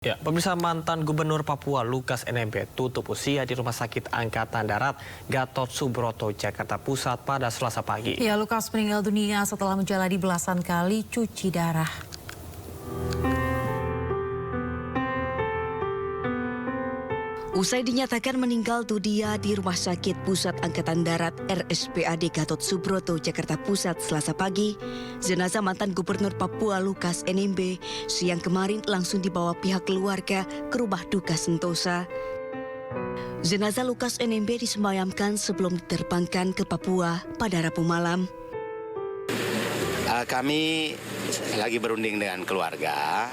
Ya, pemirsa, mantan Gubernur Papua Lukas NMB tutup usia di Rumah Sakit Angkatan Darat Gatot Subroto, Jakarta Pusat pada Selasa pagi. Ya, Lukas meninggal dunia setelah menjalani belasan kali cuci darah. Usai dinyatakan meninggal dunia di Rumah Sakit Pusat Angkatan Darat RSPAD Gatot Subroto, Jakarta Pusat Selasa pagi, jenazah mantan Gubernur Papua Lukas NMB siang kemarin langsung dibawa pihak keluarga ke rumah duka Sentosa. Jenazah Lukas NMB disemayamkan sebelum diterbangkan ke Papua pada Rabu malam. Kami lagi berunding dengan keluarga.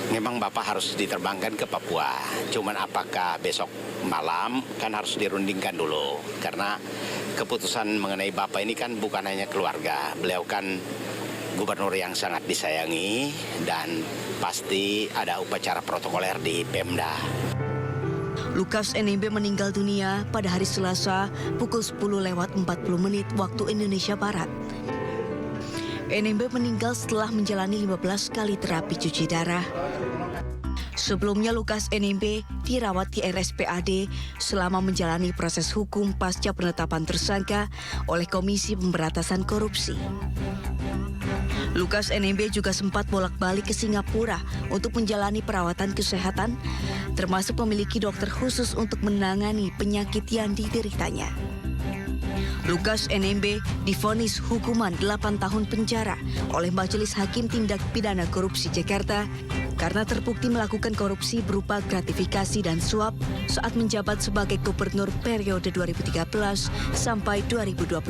Memang Bapak harus diterbangkan ke Papua. Cuman apakah besok malam kan harus dirundingkan dulu. Karena keputusan mengenai Bapak ini kan bukan hanya keluarga. Beliau kan gubernur yang sangat disayangi dan pasti ada upacara protokoler di Pemda. Lukas NMB meninggal dunia pada hari Selasa pukul 10:40 waktu Indonesia Barat. NMB meninggal setelah menjalani 15 kali terapi cuci darah. Sebelumnya Lukas NMB dirawat di RSPAD selama menjalani proses hukum pasca penetapan tersangka oleh Komisi Pemberantasan Korupsi. Lukas NMB juga sempat bolak-balik ke Singapura untuk menjalani perawatan kesehatan, termasuk memiliki dokter khusus untuk menangani penyakit yang dideritanya. Lukas NMB divonis hukuman 8 tahun penjara oleh Majelis Hakim Tindak Pidana Korupsi Jakarta karena terbukti melakukan korupsi berupa gratifikasi dan suap saat menjabat sebagai gubernur periode 2013 sampai 2022.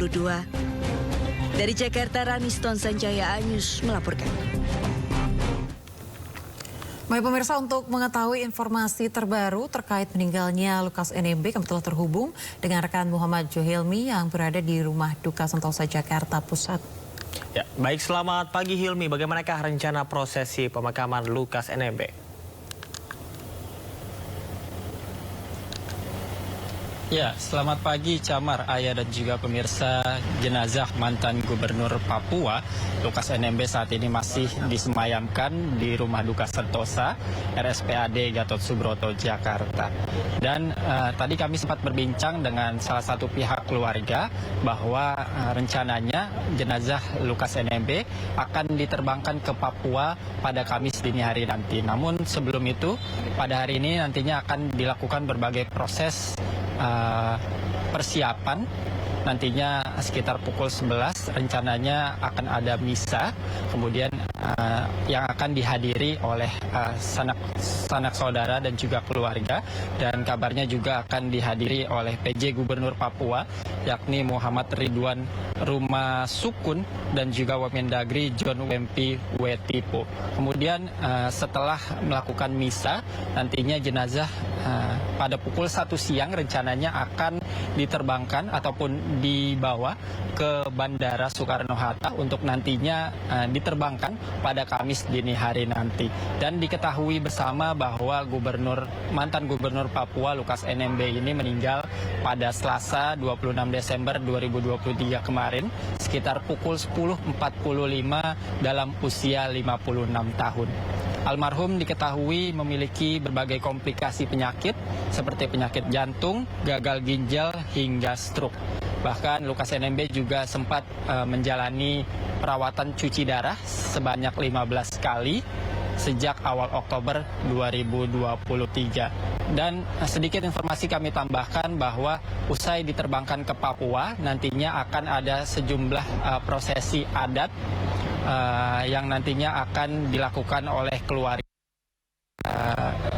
Dari Jakarta, Raniston Sanjaya News melaporkan. Baik pemirsa, untuk mengetahui informasi terbaru terkait meninggalnya Lukas NMB, kami telah terhubung dengan rekan Muhammad Johilmi yang berada di Rumah Duka Sentosa, Jakarta Pusat. Ya, baik, selamat pagi Hilmi. Bagaimanakah rencana prosesi pemakaman Lukas NMB? Ya, selamat pagi Camar, Ayah dan juga pemirsa. Jenazah mantan Gubernur Papua Lukas NMB saat ini masih disemayamkan di Rumah Duka Sentosa RSPAD Gatot Subroto, Jakarta. Dan tadi kami sempat berbincang dengan salah satu pihak keluarga bahwa rencananya jenazah Lukas NMB akan diterbangkan ke Papua pada Kamis dini hari nanti. Namun sebelum itu, pada hari ini nantinya akan dilakukan berbagai proses persiapan. Nantinya sekitar pukul 11 rencananya akan ada misa, kemudian yang akan dihadiri oleh sanak saudara dan juga keluarga, dan kabarnya juga akan dihadiri oleh PJ Gubernur Papua yakni Muhammad Ridwan Rumasukun dan juga Wamendagri John Wempi Wetipo. Kemudian setelah melakukan misa, nantinya jenazah pada pukul 1 siang rencananya akan diterbangkan ataupun dibawa ke Bandara Soekarno-Hatta untuk nantinya diterbangkan pada Kamis dini hari nanti. Dan diketahui bersama bahwa mantan Gubernur Papua Lukas NMB ini meninggal pada Selasa 26 Desember 2023 kemarin sekitar pukul 10.45 dalam usia 56 tahun. Almarhum diketahui memiliki berbagai komplikasi penyakit seperti penyakit jantung, gagal ginjal, hingga stroke. Bahkan Lukas NMB juga sempat menjalani perawatan cuci darah sebanyak 15 kali sejak awal Oktober 2023. Dan sedikit informasi kami tambahkan bahwa usai diterbangkan ke Papua, nantinya akan ada sejumlah prosesi adat yang nantinya akan dilakukan oleh keluarga.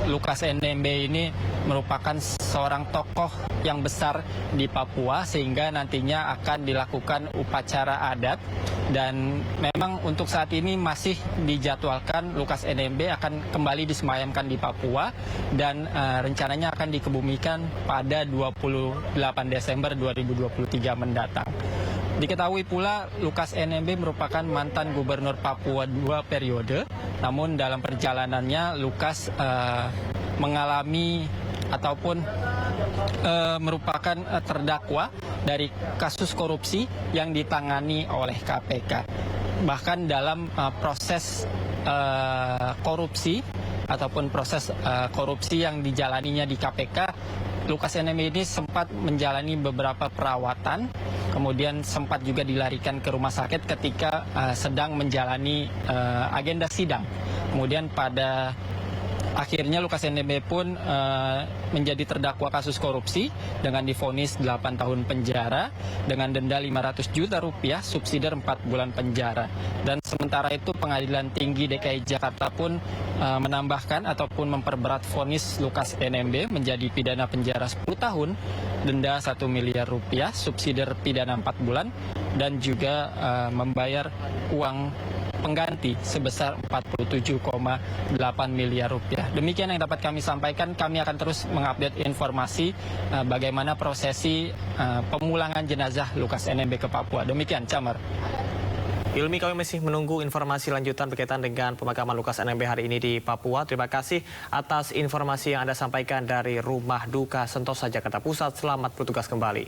Lukas NMB ini merupakan seorang tokoh yang besar di Papua, sehingga nantinya akan dilakukan upacara adat. Dan memang untuk saat ini masih dijadwalkan Lukas NMB akan kembali disemayamkan di Papua dan rencananya akan dikebumikan pada 28 Desember 2023 mendatang. Diketahui pula Lukas NMB merupakan mantan Gubernur Papua 2 periode, namun dalam perjalanannya Lukas mengalami ataupun merupakan terdakwa dari kasus korupsi yang ditangani oleh KPK. Bahkan dalam proses korupsi ataupun proses korupsi yang dijalaninya di KPK, Lukas NMB ini sempat menjalani beberapa perawatan, kemudian sempat juga dilarikan ke rumah sakit ketika sedang menjalani agenda sidang. Kemudian pada akhirnya Lukas NMB pun menjadi terdakwa kasus korupsi dengan divonis 8 tahun penjara dengan denda 500 juta rupiah, subsidiar 4 bulan penjara. Dan sementara itu Pengadilan Tinggi DKI Jakarta pun menambahkan ataupun memperberat vonis Lukas NMB menjadi pidana penjara 10 tahun, denda 1 miliar rupiah, subsidiar pidana 4 bulan, dan juga membayar uang pengganti sebesar 47,8 miliar rupiah. Demikian yang dapat kami sampaikan. Kami akan terus mengupdate informasi bagaimana prosesi pemulangan jenazah Lukas NMB ke Papua. Demikian, Camar. Hilmi, kami masih menunggu informasi lanjutan berkaitan dengan pemakaman Lukas NMB hari ini di Papua. Terima kasih atas informasi yang Anda sampaikan dari Rumah Duka Sentosa Jakarta Pusat. Selamat bertugas kembali.